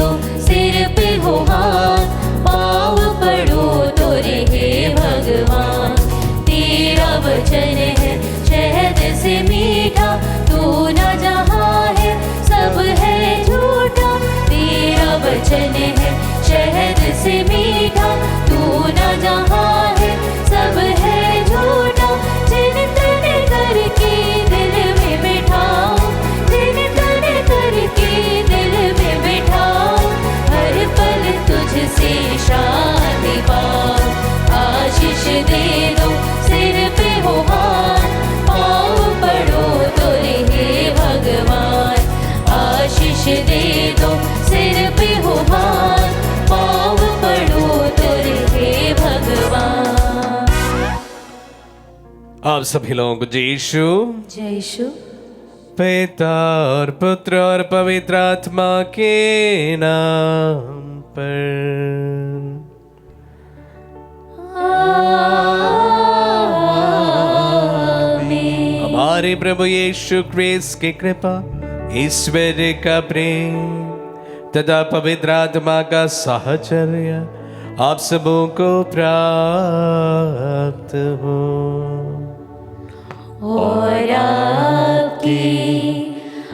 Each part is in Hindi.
दो सिर पे हो हाथ, पाँव पड़ो तो रहे भगवान। तेरा वचन है शहद से मीठा, तू न जहाँ है सब है झूठा। तेरा वचन है शहद से मीठा, तू न जहाँ है सब है झूठा। चिंतन करके दिल में बिठाओ, चिंतन करके दिल में बिठाओ, हर पल तुझसे शांति पाओ। आशीष दे दो सिर पे हो हाथ, पाँव पड़ो तो रहे भगवान। आशीष दे दो सिर पे हो हाथ, पाँव पड़ो तो रहे भगवान। आप सभी लोगों को जय यीशु। जय यीशु। पिता और पुत्र और पवित्र आत्मा के नाम पर। हमारे प्रभु यीशु क्रिस्त की कृपा, ईश्वर का प्रेम तथा पवित्र आत्मा का साहचर्य आप सबों को प्राप्त हो। और आपकी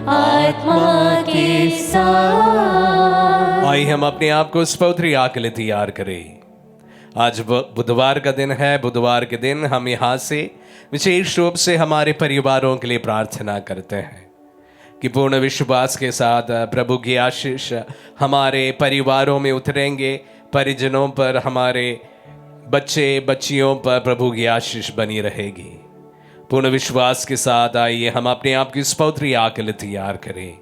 आत्मा के साथ। आइए हम अपने आप को स्तोत्र याद के लिए तैयार करें। आज बुधवार का दिन है। बुधवार के दिन हम यहाँ से विशेष रूप से हमारे परिवारों के लिए प्रार्थना करते हैं कि पूर्ण विश्वास के साथ प्रभु की आशीष हमारे परिवारों में उतरेंगे, परिजनों पर, हमारे बच्चे बच्चियों पर प्रभु की आशीष बनी रहेगी। पूर्ण विश्वास के साथ आइए हम अपने आप की स्तोत्र याद के लिए तैयार करें।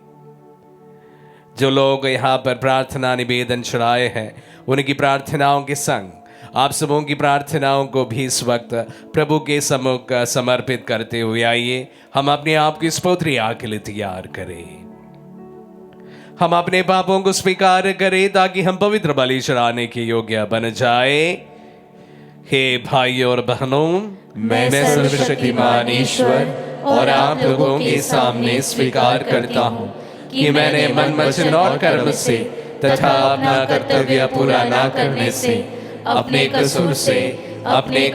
जो लोग यहाँ पर प्रार्थना निवेदन चढ़ाए हैं, उनकी प्रार्थनाओं के संग आप सबों की प्रार्थनाओं को भी इस वक्त प्रभु के सम्मुख समर्पित करते हुए आइए हम अपने आप की स्तोत्र याद के लिए तैयार करें। हम अपने पापों को स्वीकार करें ताकि हम पवित्र बलि चढ़ाने के योग्य बन जाए। हे भाइयों और बहनों, मैं सर्वशक्तिमान ईश्वर और आप लोगों के सामने स्वीकार करता हूँ कि मैंने मन वचन और कर्म से तथा अपना कर्तव्य पूरा न करने से अपने कसूर से अपने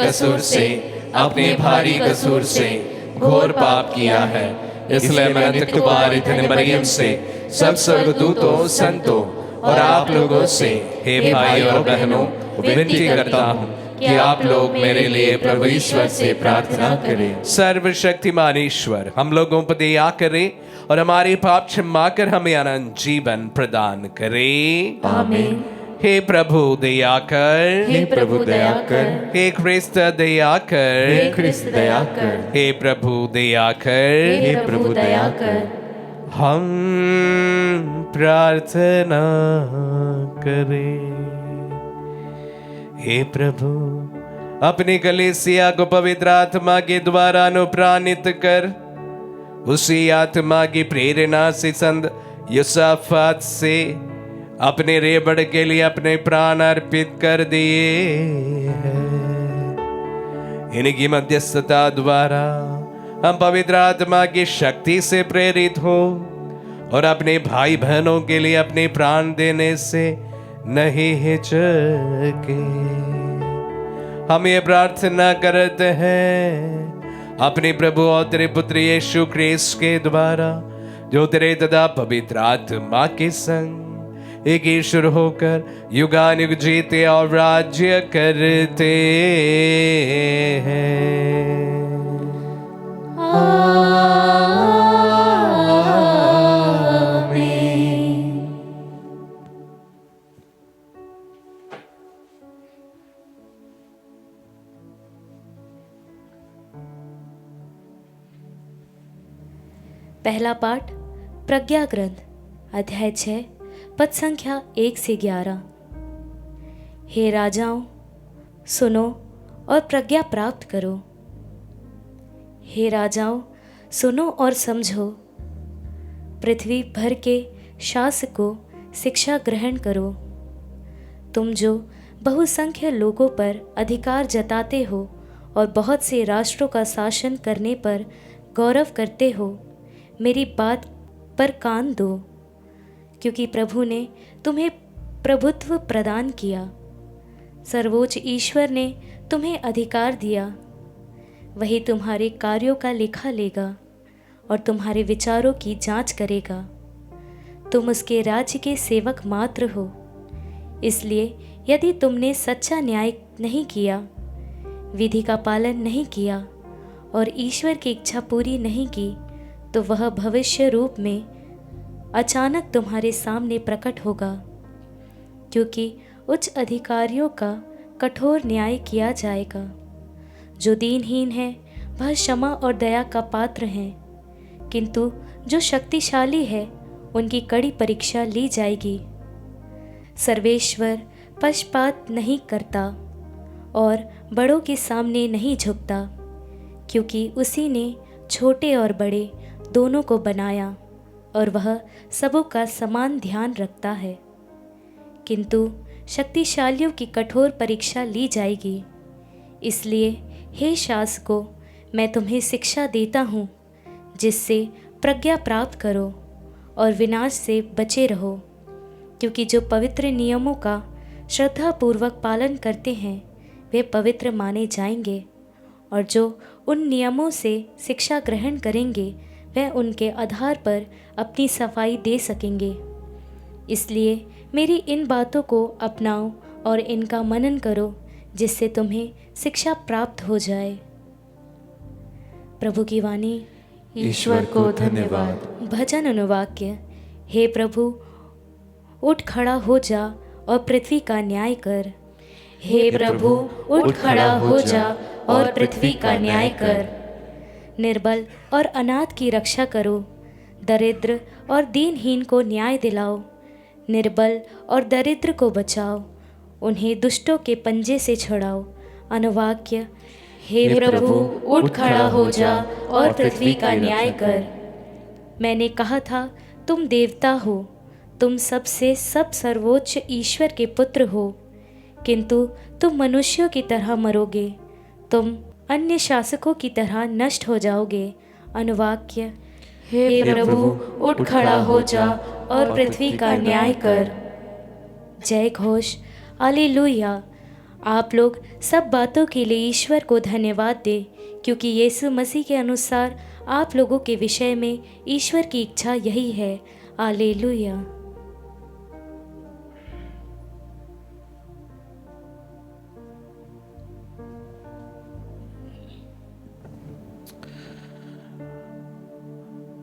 भारी कसूर से घोर पाप किया है। इसलिए मैं अत्यंत कुमारी धन्य मरियम से, सब स्वर्गदूतों, संतों और आप लोगों से, हे भाई और बहनों, विनती करता हूँ कि आप लोग मेरे लिए प्रभु ईश्वर से प्रार्थना करें। सर्वशक्तिमान ईश्वर हम लोगों पर दया करे और हमारे पाप क्षमा कर हमें अनंत जीवन प्रदान करे। आमीन। हे प्रभु दया कर, हे प्रभु दया कर, हे ख्रिस्त दया कर, हे ख्रिस्त दया कर, हे प्रभु दया कर, हे प्रभु दया कर। हम प्रार्थना करें। हे प्रभु अपनी कलीसिया को पवित्र आत्मा के द्वारा अनुप्राणित कर, उसी आत्मा की प्रेरणा से संत यूसुफ से अपने रेबड़ के लिए अपने प्राण अर्पित कर दिए हैं। इनकी मध्यस्थता द्वारा हम पवित्र आत्मा की शक्ति से प्रेरित हो और अपने भाई बहनों के लिए अपने प्राण देने से नहीं हिचके। हम ये प्रार्थना करते हैं अपने प्रभु और तेरे पुत्र यीशु क्रिस्त के द्वारा, जो तेरे तथा पवित्र आत्मा के संग एक ईश्वर होकर युगानुग जीते और राज्य करते हैं। पहला पाठ प्रज्ञा ग्रंथ अध्याय 6 पद संख्या 1 से 11। हे राजाओं, सुनो और प्रज्ञा प्राप्त करो। हे राजाओं, सुनो और समझो। पृथ्वी भर के शासक को शिक्षा ग्रहण करो। तुम जो बहुसंख्य लोगों पर अधिकार जताते हो और बहुत से राष्ट्रों का शासन करने पर गौरव करते हो, मेरी बात पर कान दो, क्योंकि प्रभु ने तुम्हें प्रभुत्व प्रदान किया। सर्वोच्च ईश्वर ने तुम्हें अधिकार दिया। वही तुम्हारे कार्यों का लेखा लेगा और तुम्हारे विचारों की जांच करेगा। तुम उसके राज्य के सेवक मात्र हो। इसलिए यदि तुमने सच्चा न्याय नहीं किया, विधि का पालन नहीं किया और ईश्वर की इच्छा पूरी नहीं की, तो वह भविष्य रूप में अचानक तुम्हारे सामने प्रकट होगा, क्योंकि उच्च अधिकारियों का कठोर न्याय किया जाएगा। जो दीनहीन है वह क्षमा और दया का पात्र है, किंतु जो शक्तिशाली है उनकी कड़ी परीक्षा ली जाएगी। सर्वेश्वर पक्षपात नहीं करता और बड़ों के सामने नहीं झुकता, क्योंकि उसी ने छोटे और बड़े दोनों को बनाया और वह सबों का समान ध्यान रखता है। किंतु शक्तिशालियों की कठोर परीक्षा ली जाएगी। इसलिए हे शासकों, मैं तुम्हें शिक्षा देता हूँ, जिससे प्रज्ञा प्राप्त करो और विनाश से बचे रहो। क्योंकि जो पवित्र नियमों का श्रद्धापूर्वक पालन करते हैं वे पवित्र माने जाएंगे, और जो उन नियमों से शिक्षा ग्रहण करेंगे वह उनके आधार पर अपनी सफाई दे सकेंगे। इसलिए मेरी इन बातों को अपनाओ और इनका मनन करो, जिससे तुम्हें शिक्षा प्राप्त हो जाए। प्रभु की वाणी। ईश्वर को धन्यवाद। भजन अनुवाक्य। हे प्रभु, उठ खड़ा हो जा और पृथ्वी का न्याय कर। हे प्रभु, उठ खड़ा हो जा और पृथ्वी का न्याय कर। निर्बल और अनाथ की रक्षा करो, दरिद्र और दीनहीन को न्याय दिलाओ। निर्बल और दरिद्र को बचाओ, उन्हें दुष्टों के पंजे से छुड़ाओ। अनुवाक्य। हे प्रभु, उठ खड़ा हो जा और पृथ्वी का न्याय कर। मैंने कहा था तुम देवता हो, तुम सबसे सब सर्वोच्च ईश्वर के पुत्र हो, किंतु तुम मनुष्यों की तरह मरोगे, तुम अन्य शासकों की तरह नष्ट हो जाओगे। अनुवाक्य। हे प्रभु, उठ खड़ा हो जा और पृथ्वी का न्याय कर। जय घोष। हालेलुया। आप लोग सब बातों के लिए ईश्वर को धन्यवाद दें, क्योंकि यीशु मसीह के अनुसार आप लोगों के विषय में ईश्वर की इच्छा यही है। हालेलुया।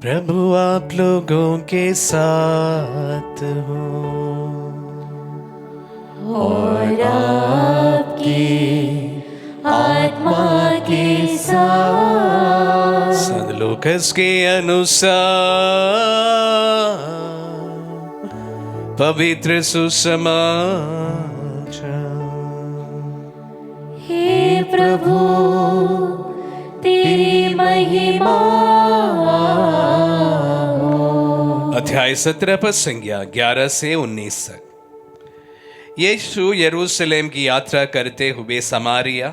प्रभु आप लोगों के साथ हो और आपकी आत्मा के साथ। संत लूकास के अनुसार पवित्र सुसमाचार। हे प्रभु, तेरी महिमा। अध्याय 17 पद संज्ञा 11 से 19 तक। यीशु यरूशलेम की यात्रा करते हुए समारिया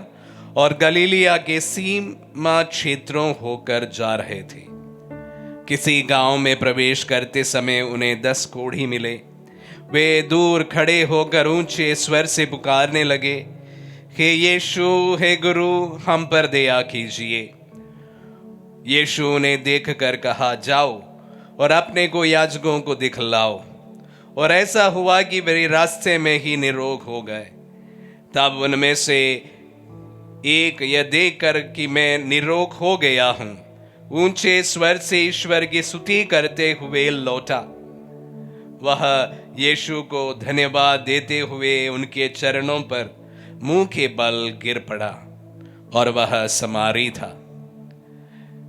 और गलीलिया के सीमा क्षेत्रों होकर जा रहे थे। किसी गांव में प्रवेश करते समय उन्हें 10 कोढ़ी मिले। वे दूर खड़े होकर ऊंचे स्वर से पुकारने लगे, हे यीशु, हे गुरु, हम पर दया कीजिए। यीशु ने देखकर कहा, जाओ और अपने को याजकों को दिखलाओ। और ऐसा हुआ कि वे रास्ते में ही निरोग हो गए। तब उनमें से एक यह देखकर कि मैं निरोग हो गया हूं, ऊंचे स्वर से ईश्वर की स्तुति करते हुए लौटा। वह यीशु को धन्यवाद देते हुए उनके चरणों पर मुंह के बल गिर पड़ा, और वह समारी था।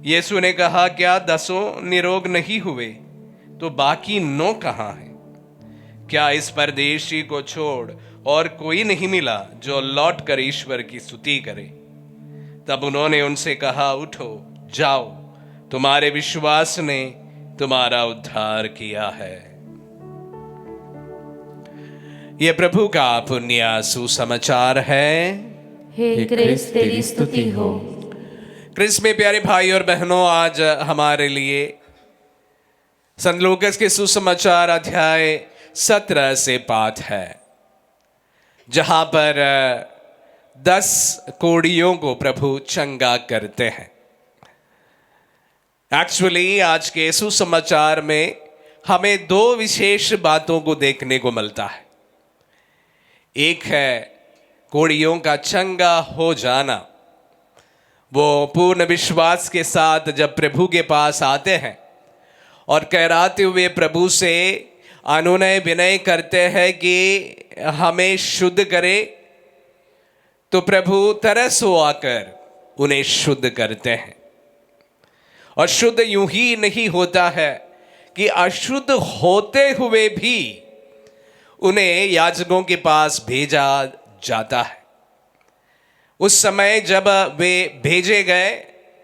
यीशु ने कहा, क्या 10 निरोग नहीं हुए? तो बाकी 9 कहाँ हैं? क्या इस परदेशी को छोड़ और कोई नहीं मिला जो लौट कर ईश्वर की स्तुति करे? तब उन्होंने उनसे कहा, उठो, जाओ, तुम्हारे विश्वास ने तुम्हारा उद्धार किया है। यह प्रभु का पुण्य सुसमाचार है। हे क्रिस्त, तेरी स्तुति हो। क्रिस्त में प्यारे भाई और बहनों, आज हमारे लिए संत लूकास के सुसमाचार अध्याय 17 से पाठ है, जहां पर 10 कोढ़ियों को प्रभु चंगा करते हैं। एक्चुअली आज के सुसमाचार में हमें 2 विशेष बातों को देखने को मिलता है। एक है कोढ़ियों का चंगा हो जाना। वो पूर्ण विश्वास के साथ जब प्रभु के पास आते हैं और कहराते हुए प्रभु से अनुनय विनय करते हैं कि हमें शुद्ध करे, तो प्रभु तरस हो आकर उन्हें शुद्ध करते हैं। और शुद्ध यूं ही नहीं होता है कि अशुद्ध होते हुए भी उन्हें याजकों के पास भेजा जाता है। उस समय जब वे भेजे गए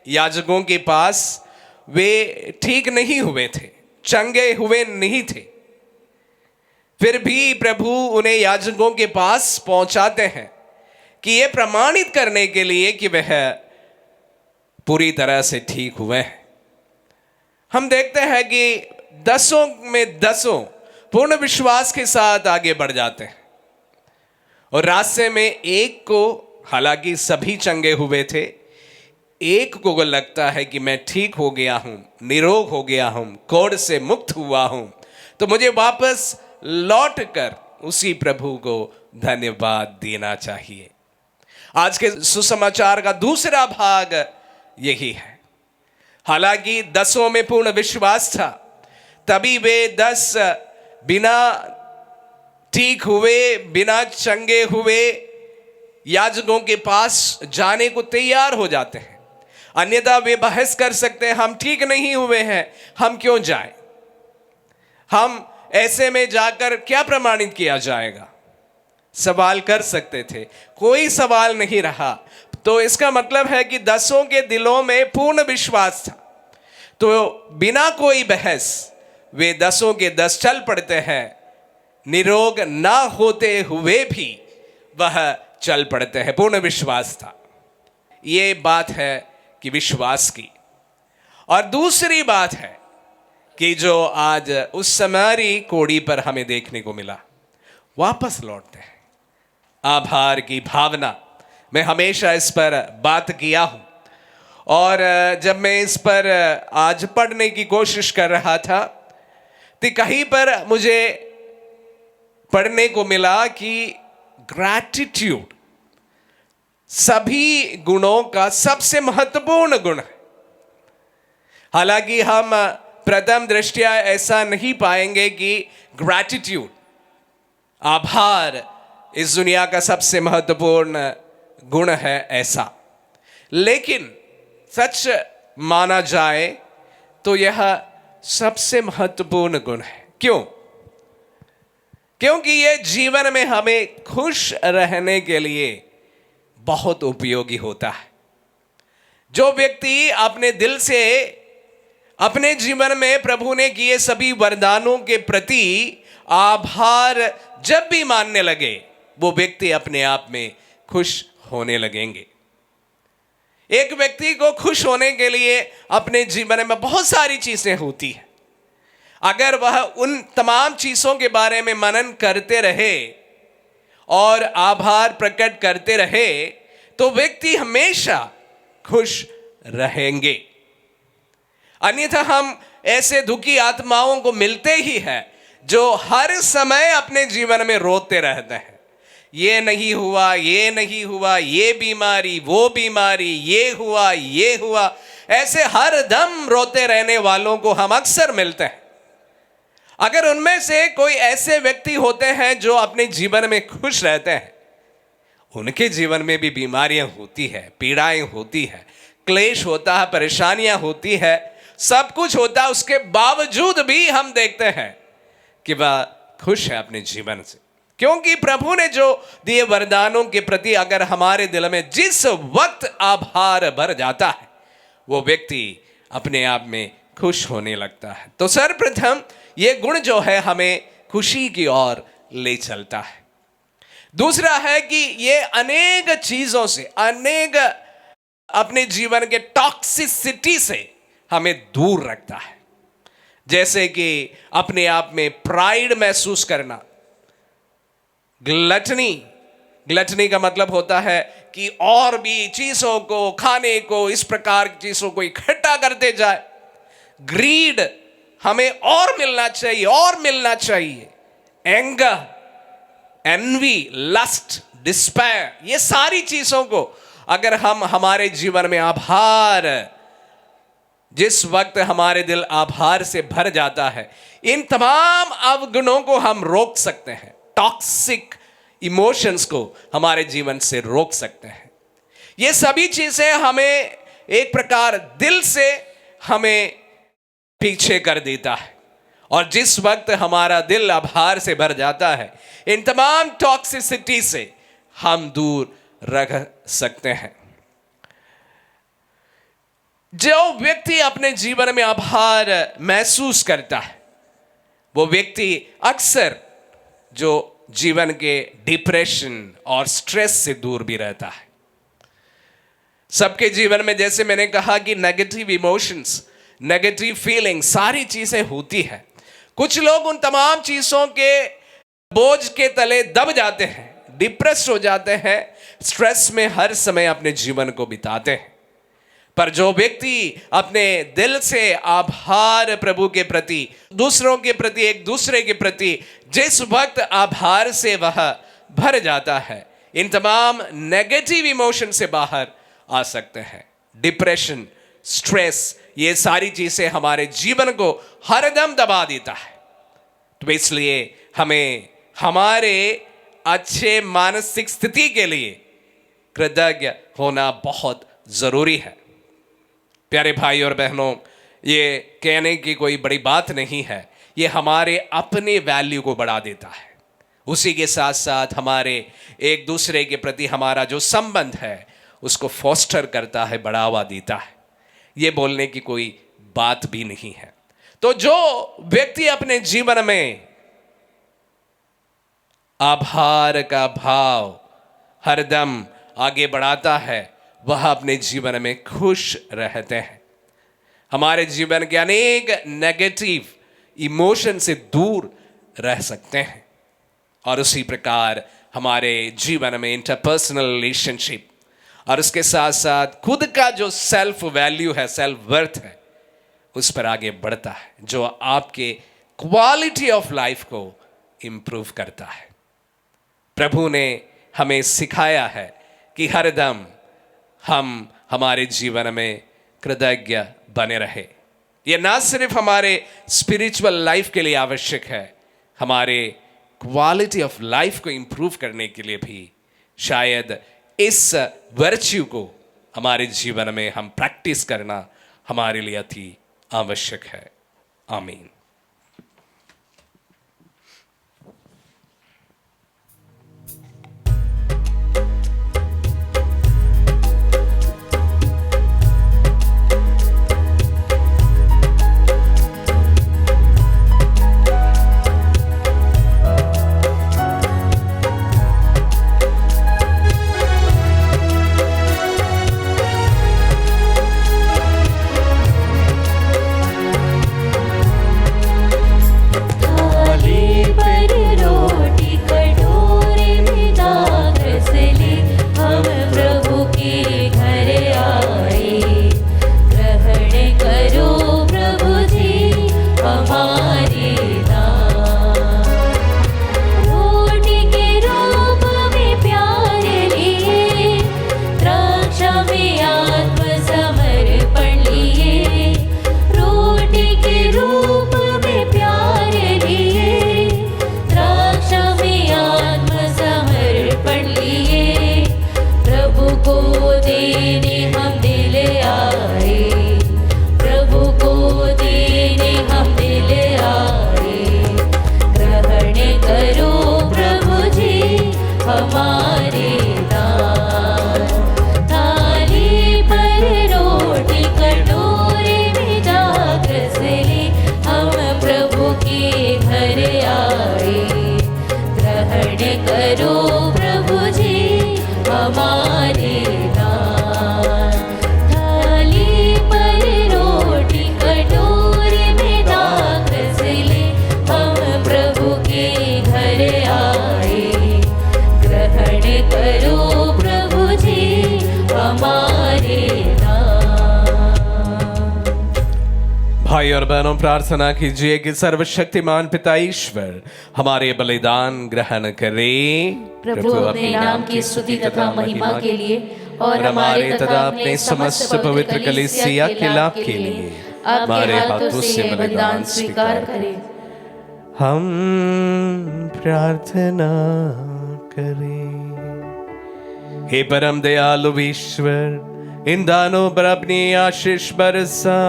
याजकों के पास, वे ठीक नहीं हुए थे, चंगे हुए नहीं थे। फिर भी प्रभु उन्हें याजकों के पास पहुंचाते हैं कि ये प्रमाणित करने के लिए कि वह पूरी तरह से ठीक हुए हैं। हम देखते हैं कि 10 में 10 पूर्ण विश्वास के साथ आगे बढ़ जाते हैं और रास्ते में एक को, हालांकि सभी चंगे हुए थे, एक को लगता है कि मैं ठीक हो गया हूं, निरोग हो गया हूं, कोढ़ से मुक्त हुआ हूं, तो मुझे वापस लौट कर उसी प्रभु को धन्यवाद देना चाहिए। आज के सुसमाचार का दूसरा भाग यही है। हालांकि 10 में पूर्ण विश्वास था, तभी वे 10 बिना ठीक हुए, बिना चंगे हुए याजकों के पास जाने को तैयार हो जाते हैं। अन्यथा वे बहस कर सकते हैं, हम ठीक नहीं हुए हैं, हम क्यों जाएं? हम ऐसे में जाकर क्या प्रमाणित किया जाएगा? सवाल कर सकते थे। कोई सवाल नहीं रहा। तो इसका मतलब है कि 10 के दिलों में पूर्ण विश्वास था, तो बिना कोई बहस वे 10 के 10 चल पड़ते हैं। निरोग ना होते हुए भी वह चल पड़ते हैं। पूर्ण विश्वास था। ये बात है कि विश्वास की। और दूसरी बात है कि जो आज उस समारी कोढ़ी पर हमें देखने को मिला, वापस लौटते हैं। आभार की भावना, मैं हमेशा इस पर बात किया हूं और जब मैं इस पर आज पढ़ने की कोशिश कर रहा था तो कहीं पर मुझे पढ़ने को मिला कि ग्रैटिट्यूड सभी गुणों का सबसे महत्वपूर्ण गुण है। हालांकि हम प्रथम दृष्टया ऐसा नहीं पाएंगे कि ग्रैटिट्यूड, आभार, इस दुनिया का सबसे महत्वपूर्ण गुण है ऐसा, लेकिन सच माना जाए तो यह सबसे महत्वपूर्ण गुण है। क्यों? क्योंकि यह जीवन में हमें खुश रहने के लिए बहुत उपयोगी होता है। जो व्यक्ति अपने दिल से अपने जीवन में प्रभु ने किए सभी वरदानों के प्रति आभार जब भी मानने लगे, वो व्यक्ति अपने आप में खुश होने लगेंगे। एक व्यक्ति को खुश होने के लिए अपने जीवन में बहुत सारी चीजें होती हैं। अगर वह उन तमाम चीजों के बारे में मनन करते रहे और आभार प्रकट करते रहे, तो व्यक्ति हमेशा खुश रहेंगे। अन्यथा हम ऐसे दुखी आत्माओं को मिलते ही हैं जो हर समय अपने जीवन में रोते रहते हैं। ये नहीं हुआ, ये नहीं हुआ, ये बीमारी, वो बीमारी, ये हुआ, ये हुआ, ऐसे हर दम रोते रहने वालों को हम अक्सर मिलते हैं। अगर उनमें से कोई ऐसे व्यक्ति होते हैं जो अपने जीवन में खुश रहते हैं, उनके जीवन में भी बीमारियां होती है, पीड़ाएं होती है, क्लेश होता है, परेशानियां होती है, सब कुछ होता है, उसके बावजूद भी हम देखते हैं कि वह खुश है अपने जीवन से। क्योंकि प्रभु ने जो दिए वरदानों के प्रति अगर हमारे दिल में जिस वक्त आभार भर जाता है, वो व्यक्ति अपने आप में खुश होने लगता है। तो सर्वप्रथम ये गुण जो है हमें खुशी की ओर ले चलता है। दूसरा है कि ये अनेक चीजों से, अनेक अपने जीवन के टॉक्सिसिटी से हमें दूर रखता है। जैसे कि अपने आप में प्राइड महसूस करना। ग्लटनी का मतलब होता है कि और भी चीजों को, खाने को, इस प्रकार की चीजों को इकट्ठा करते जाए। ग्रीड, हमें और मिलना चाहिए, और मिलना चाहिए। एंगर, एनवी, लस्ट, डिस्पेयर, ये सारी चीजों को अगर हम हमारे जीवन में आभार, जिस वक्त हमारे दिल आभार से भर जाता है, इन तमाम अवगुणों को हम रोक सकते हैं। टॉक्सिक इमोशंस को हमारे जीवन से रोक सकते हैं। ये सभी चीजें हमें एक प्रकार दिल से हमें पीछे कर देता है, और जिस वक्त हमारा दिल आभार से भर जाता है, इन तमाम टॉक्सिसिटी से हम दूर रह सकते हैं। जो व्यक्ति अपने जीवन में आभार महसूस करता है, वो व्यक्ति अक्सर जो जीवन के डिप्रेशन और स्ट्रेस से दूर भी रहता है। सबके जीवन में, जैसे मैंने कहा कि नेगेटिव इमोशंस, नेगेटिव फीलिंग, सारी चीजें होती है। कुछ लोग उन तमाम चीजों के बोझ के तले दब जाते हैं, डिप्रेस हो जाते हैं, स्ट्रेस में हर समय अपने जीवन को बिताते हैं। पर जो व्यक्ति अपने दिल से आभार प्रभु के प्रति, दूसरों के प्रति, एक दूसरे के प्रति जिस वक्त आभार से वह भर जाता है, इन तमाम नेगेटिव इमोशन से बाहर आ सकते हैं। डिप्रेशन, स्ट्रेस, ये सारी चीजें हमारे जीवन को हरदम दबा देता है। तो इसलिए हमें हमारे अच्छे मानसिक स्थिति के लिए कृतज्ञ होना बहुत जरूरी है। प्यारे भाई और बहनों, ये कहने की कोई बड़ी बात नहीं है, ये हमारे अपने वैल्यू को बढ़ा देता है। उसी के साथ साथ हमारे एक दूसरे के प्रति हमारा जो संबंध है उसको फोस्टर करता है, बढ़ावा देता है। ये बोलने की कोई बात भी नहीं है। तो जो व्यक्ति अपने जीवन में आभार का भाव हरदम आगे बढ़ाता है, वह अपने जीवन में खुश रहते हैं। हमारे जीवन के अनेक नेगेटिव इमोशन से दूर रह सकते हैं। और उसी प्रकार हमारे जीवन में इंटरपर्सनल रिलेशनशिप और उसके साथ साथ खुद का जो सेल्फ वैल्यू है, सेल्फ वर्थ है, उस पर आगे बढ़ता है, जो आपके क्वालिटी ऑफ लाइफ को इंप्रूव करता है। प्रभु ने हमें सिखाया है कि हरदम हम हमारे जीवन में कृतज्ञ बने रहे। ये ना सिर्फ हमारे स्पिरिचुअल लाइफ के लिए आवश्यक है, हमारे क्वालिटी ऑफ लाइफ को इंप्रूव करने के लिए भी शायद इस वर्च्यू को हमारे जीवन में हम प्रैक्टिस करना हमारे लिए अति आवश्यक है। आमीन। भाई और बहनों, प्रार्थना कीजिए कि सर्वशक्तिमान पिता ईश्वर हमारे बलिदान ग्रहण करे। प्रभु अपने नाम की स्तुति तथा महिमा के लिए और हमारे तथा अपने समस्त पवित्र कलीसिया के लाभ के लिए आपके हाथों से बलिदान स्वीकार करें। हम प्रार्थना करें। हे परम दयालु ईश्वर, इन दानों पर अपनी आशीष बरसा।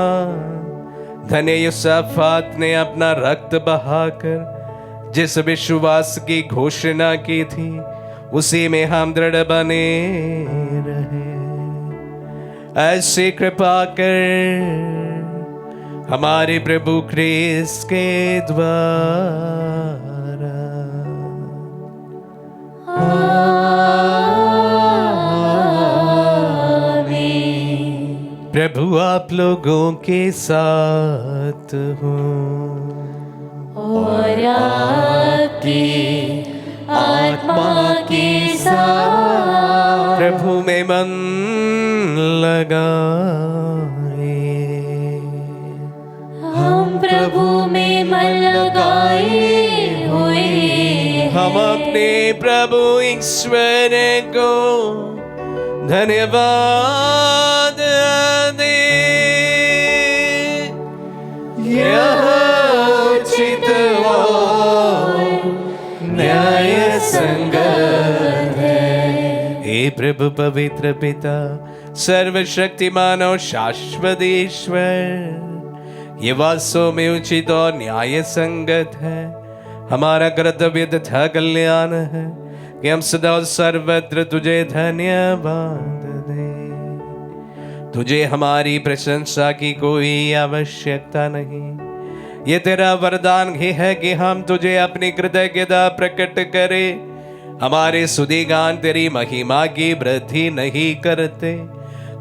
धन्य यूसुफात ने अपना रक्त बहाकर जिस विश्वास की घोषणा की थी, उसी में हम दृढ़ बने रहे। ऐसी कृपा कर हमारे प्रभु क्रिस्त के द्वारा। प्रभु आप लोगों के साथ हो और आपकी आत्मा के साथ। प्रभु में मन लगाए। हम प्रभु में मन लगाए हुए हम अपने प्रभु ईश्वर को धन्यवाद दे। यह उचित और न्याय संगत है। हे प्रभु पवित्र पिता, सर्वशक्तिमान और शाश्वत ईश्वर, ये वास्तव में उचित और न्याय संगत है। हमारा कर्तव्य तथा कल्याण है कि हम सदा और सर्वत्र तुझे धन्यवाद दें। तुझे हमारी प्रशंसा की कोई आवश्यकता नहीं। ये तेरा वरदान ही है कि हम तुझे अपनी कृतज्ञता प्रकट करें। हमारे स्तुतिगान तेरी महिमा की वृद्धि नहीं करते,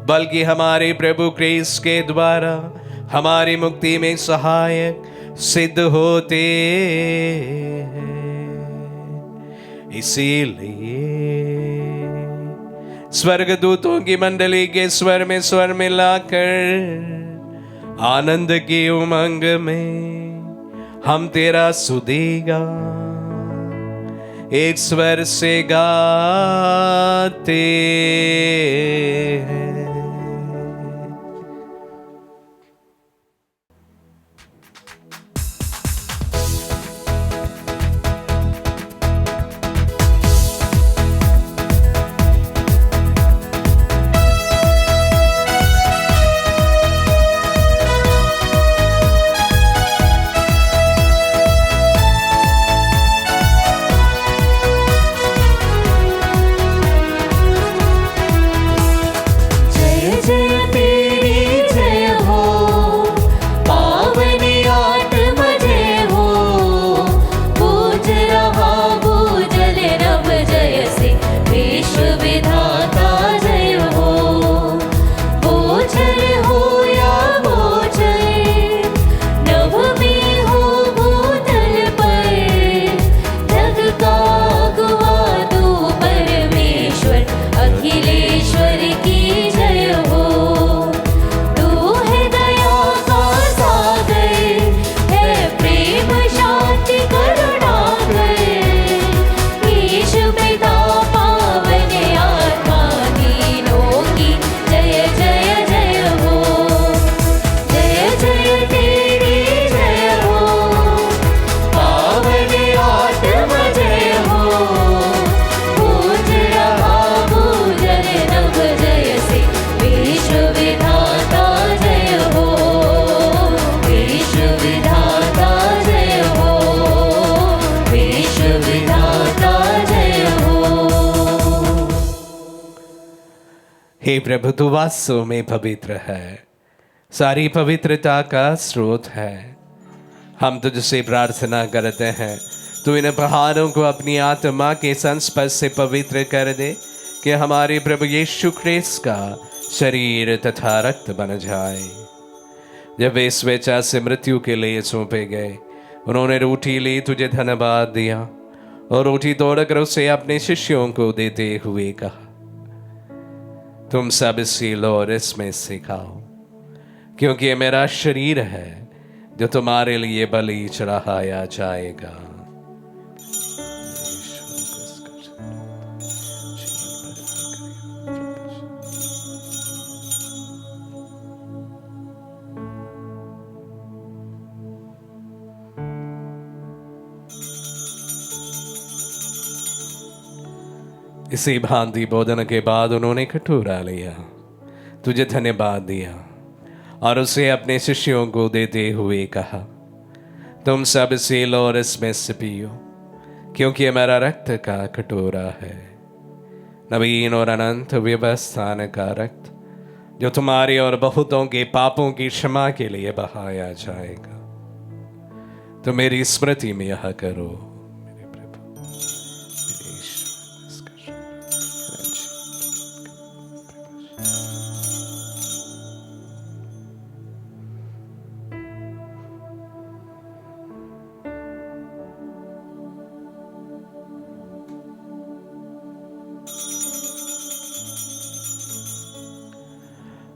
बल्कि हमारे प्रभु क्रिस्त के द्वारा हमारी मुक्ति में सहायक सिद्ध होते हैं। इसीलिए स्वर्गदूतों की मंडली के स्वर मिलाकर आनंद की उमंग में हम तेरा स्तुतिगान एक स्वर से गाते हैं। हे प्रभु, तू वास्तव में पवित्र है, सारी पवित्रता का स्रोत है। हम तुझसे प्रार्थना करते हैं, तू इन पहाड़ों को अपनी आत्मा के संस्पर्श से पवित्र कर दे कि हमारे प्रभु यीशु ख्रीस्त का शरीर तथा रक्त बन जाए। जब वे स्वेच्छा से मृत्यु के लिए सौंपे गए, उन्होंने रोटी ली, तुझे धन्यवाद दिया और रोटी तोड़कर उसे अपने शिष्यों को देते हुए कहा, तुम सब इसी लो और इसमें से खाओ, क्योंकि ये मेरा शरीर है जो तुम्हारे लिए बलि चढ़ाया जाएगा। इसी भांति भोजन के बाद उन्होंने कटोरा लिया, तुझे धन्यवाद दिया और उसे अपने शिष्यों को देते हुए कहा, तुम सब इसे लो और इसमें से पियो, क्योंकि ये मेरा रक्त का कटोरा है, नवीन और अनंत व्यवस्थान का रक्त, जो तुम्हारे और बहुतों के पापों की क्षमा के लिए बहाया जाएगा। तो मेरी स्मृति में यह करो।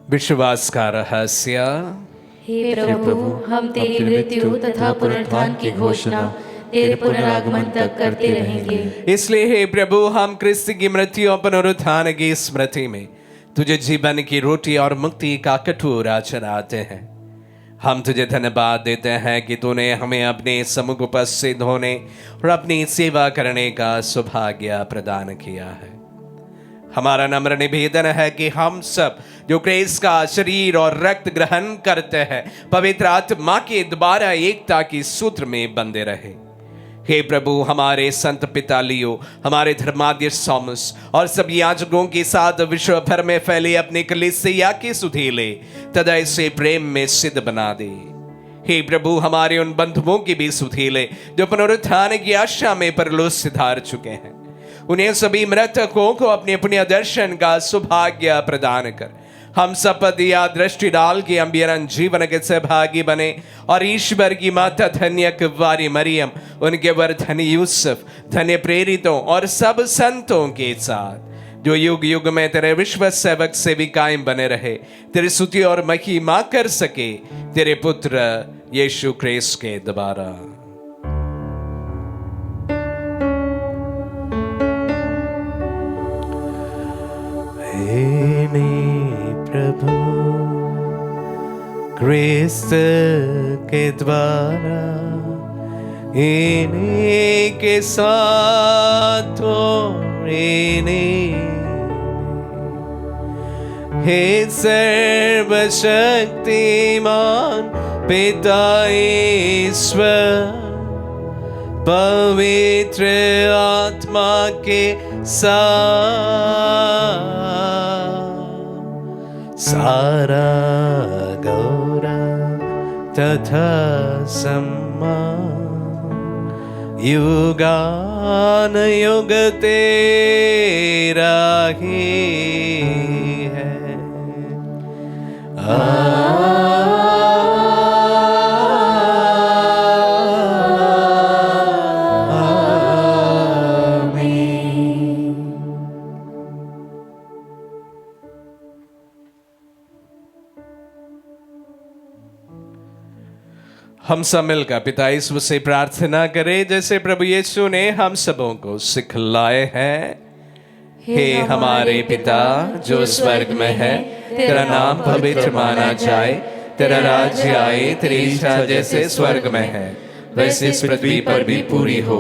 विश्वास का रहस्य। हे प्रभु, हम तेरी मृत्यु तथा पुनरुत्थान की घोषणा तेरे पुनरागमन तक करते रहेंगे। इसलिए हे प्रभु, हम क्रिस्त की मृत्यु और पुनरुत्थान की स्मृति में तुझे जीवन की रोटी और मुक्ति का कटोरा चढ़ाते हैं। हम तुझे धन्यवाद देते हैं कि तूने हमें अपने सम्मुख उपस्थित होने और अपनी सेवा करने का सौभाग्य प्रदान किया है। हमारा नम्र निवेदन है कि हम सब जो क्रिस्त का शरीर और रक्त ग्रहण करते हैं, पवित्र आत्मा के द्वारा एकता की सूत्र में बंधे रहे। हे प्रभु, हमारे संत पिता लियो, हमारे धर्माध्यक्ष थॉमस और सभी याजकों के साथ विश्व भर में फैले अपने कलीसिया के सुधीले तदय से प्रेम में सिद्ध बना दे। हे प्रभु, हमारे उन बंधुओं के भी सुधीले जो पुनरुत्थान की आशा में परलोक सिधार चुके हैं, उन्हें सभी मृतकों को अपने पुण्य दर्शन का सौभाग्य प्रदान कर हम सब पर दिया दृष्टि डाल के अम्बियरन जीवन के सहभागी बने और ईश्वर की माता धन्य कुंवारी मरियम, उनके वर धन्य यूसुफ, धन्य प्रेरितों और सब संतों के साथ जो युग युग में तेरे विश्व सेवक से भी कायम बने रहे, तेरी स्तुति और महिमा कर सके तेरे पुत्र यीशु क्रिस्त के द्वारा। प्रभु क्रिस्त के द्वारा इन्हीं के साथ और इन्हीं हे सर्वशक्तिमान पिता ईश्वर, पवित्र आत्मा के साथ सारा गौरव तथा सम्मान युगान युग तेरा ही है। हम सब मिलकर पिता यीशु से प्रार्थना करें जैसे प्रभु यीशु ने हम सबों को सिखलाए हैं। हे हमारे पिता जो स्वर्ग में है, तेरा नाम पवित्र माना जाए, तेरा राज्य आए, तेरी इच्छा जैसे स्वर्ग में है वैसे इस पृथ्वी पर भी पूरी हो।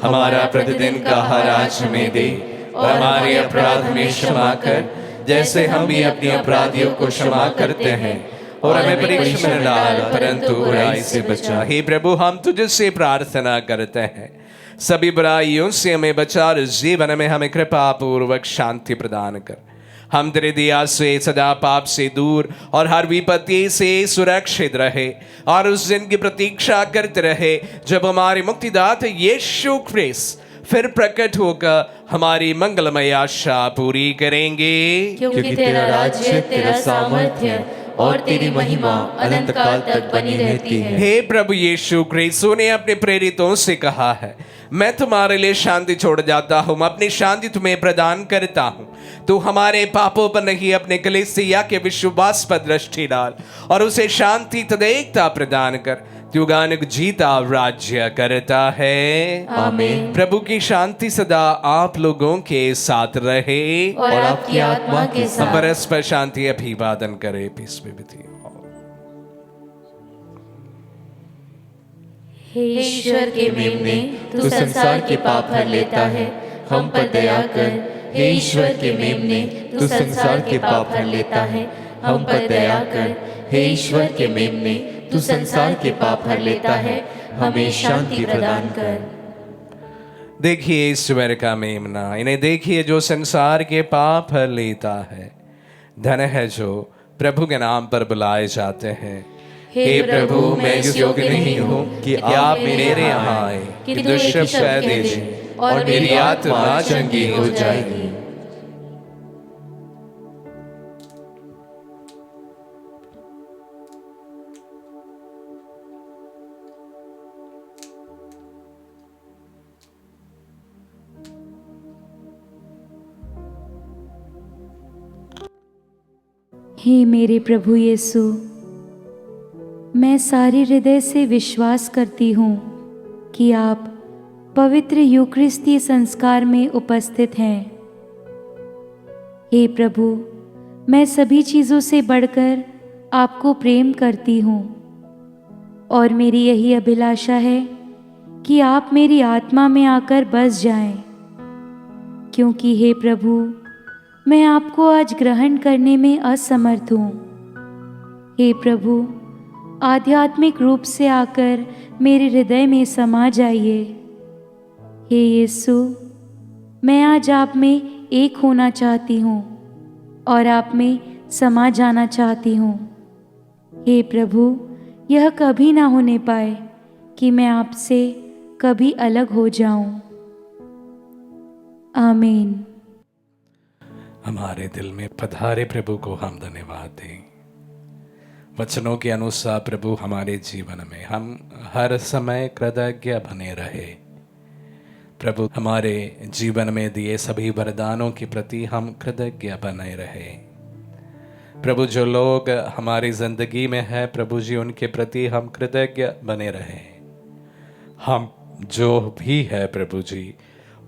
हमारा प्रतिदिन का आहार आज हमें दे और हमारे अपराध में क्षमा कर जैसे हम भी अपने अपराधियों को क्षमा करते हैं, और हमें परीक्षा में न डाल परंतु बुराई से बचा। हे प्रभु, हम तुझसे प्रार्थना करते हैं सभी बुराइयों से हमें बचा और जीवन में हमें कृपा पूर्वक शांति प्रदान कर। हम तेरे दया से सदा पाप से दूर और हर विपत्ति से सुरक्षित रहे और उस दिन की प्रतीक्षा करते रहे जब हमारे मुक्तिदाता यीशु क्रिस्त फिर प्रकट होकर हमारी मंगलमय आशा पूरी करेंगे। क्योंकि तेरा राज्य, तेरा सामर्थ्य और तेरी महिमा अनंत काल तक बनी रहती है। हे प्रभु यीशु क्रिस्त ने अपने प्रेरितों से कहा है, मैं तुम्हारे लिए शांति छोड़ जाता हूँ, अपनी शांति तुम्हें प्रदान करता हूँ। तू हमारे पापों पर नहीं अपने कलीसिया के विश्वास पर दृष्टि डाल और उसे शांति तथा एकता प्रदान कर। युगानुग जीता राज्य करता है। आमीन। प्रभु की शांति सदा आप लोगों के साथ रहे और आपकी आत्मा के हम साथ। परस्पर शांति अभिवादन करें। पीस में विधि। हे ईश्वर के मेमने, तू संसार के पाप हर लेता है, हम पर दया कर। हे ईश्वर के मेमने, तू संसार के पाप हर लेता है, हम पर दया कर। हे ईश्वर के मेमने, तू संसार के पाप हर लेता है, हमें शांति प्रदान कर। देखिए ईश्वर का मेमना, इन्हें देखिए जो संसार के पाप हर लेता है। धन है जो प्रभु के नाम पर बुलाए जाते हैं। हे प्रभु, मैं इस योग्य नहीं हूँ कि आप मेरे यहाँ आए, कि दो शब्द कह दीजिए और मेरी आत्मा चंगी हो जाएगी। हे मेरे प्रभु यीशु, मैं सारे हृदय से विश्वास करती हूँ कि आप पवित्र यूकरिस्ती संस्कार में उपस्थित हैं। हे प्रभु, मैं सभी चीज़ों से बढ़कर आपको प्रेम करती हूँ और मेरी यही अभिलाषा है कि आप मेरी आत्मा में आकर बस जाएं, क्योंकि हे प्रभु, मैं आपको आज ग्रहण करने में असमर्थ हूँ। हे प्रभु, आध्यात्मिक रूप से आकर मेरे हृदय में समा जाइए। हे यीशु, मैं आज आप में एक होना चाहती हूँ और आप में समा जाना चाहती हूँ। हे प्रभु, यह कभी ना होने पाए कि मैं आपसे कभी अलग हो जाऊं। आमीन। हमारे दिल में पधारे प्रभु को हम धन्यवाद दें। वचनों के अनुसार प्रभु हमारे जीवन में हम हर समय कृतज्ञ बने रहे। प्रभु, हमारे जीवन में दिए सभी वरदानों के प्रति हम कृतज्ञ बने रहे। प्रभु, जो लोग हमारी जिंदगी में है प्रभु जी, उनके प्रति हम कृतज्ञ बने रहे। हम जो भी है प्रभु जी,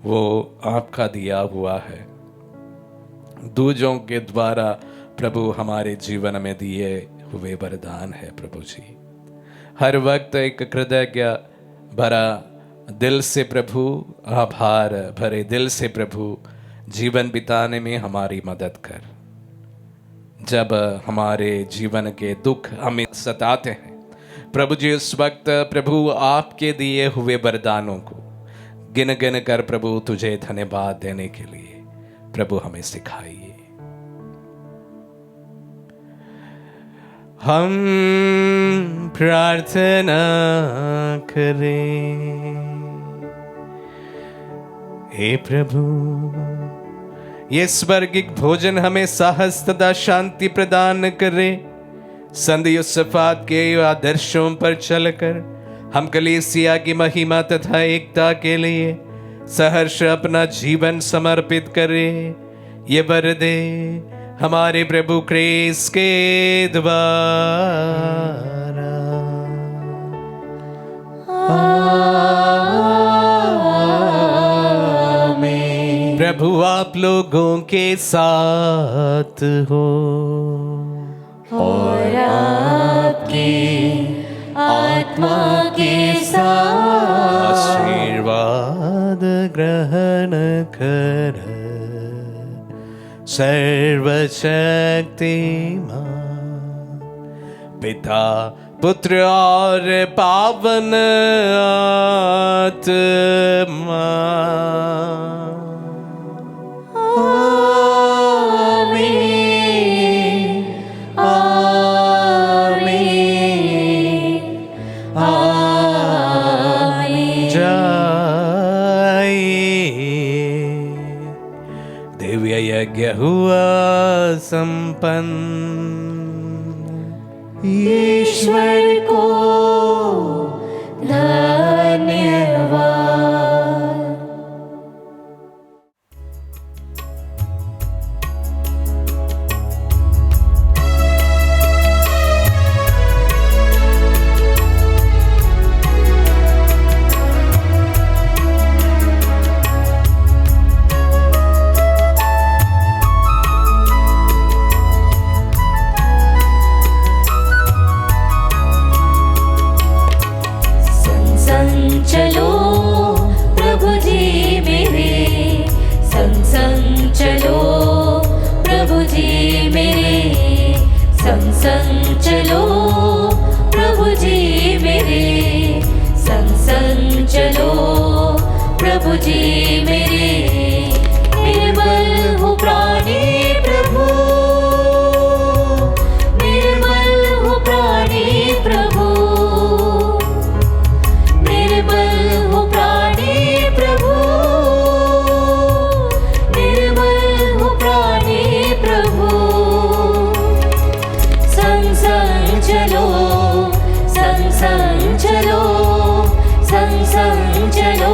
वो आपका दिया हुआ है। दूजों के द्वारा प्रभु हमारे जीवन में दिए हुए वरदान है प्रभु जी। हर वक्त एक कृतज्ञ भरा दिल से प्रभु, आभार भरे दिल से प्रभु जीवन बिताने में हमारी मदद कर। जब हमारे जीवन के दुख हमें सताते हैं प्रभु जी, उस वक्त प्रभु आपके दिए हुए वरदानों को गिन गिन कर प्रभु तुझे धन्यवाद देने के लिए प्रभु हमें सिखाइए। हम प्रार्थना करें। हे प्रभु, ये स्वर्गिक भोजन हमें साहस तथा शांति प्रदान करे। संत यूसुफात के आदर्शों पर चलकर हम कलीसिया की महिमा तथा एकता के लिए सहर्ष अपना जीवन समर्पित करें। ये वर दे हमारे प्रभु क्रिस्त के द्वारा। आमीन। प्रभु आप लोगों के साथ हो और आपकी आत्मा के साथ। आशीर्वाद ग्रहण कर सर्वशक्तिमान पिता, पुत्र और पावन आत्मा। आमीन, आमीन, आमीन। जाइए, दिव्य यज्ञ हुआ संपन्न। ईश्वर को धन्यवाद। संग चलो प्रभु जी मेरे, संग चलो प्रभु जी मेरे। निर्मल हो प्राणी प्रभु, निर्मल हो प्राणी प्रभु, निर्मल हो प्राणी प्रभु, निर्मल हो प्राणी प्रभु। संग संग चलो, संग संग चलो, संग संग चलो,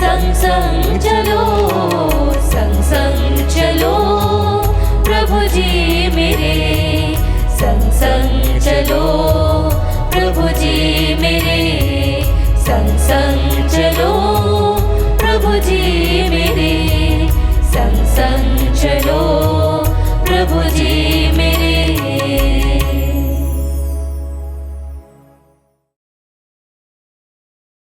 संग संग चलो, संग संग चलो प्रभु जी मेरे, संग संग चलो प्रभु जी मेरे, संग संग चलो प्रभु जी मेरे, संग संग चलो प्रभु जी मेरे।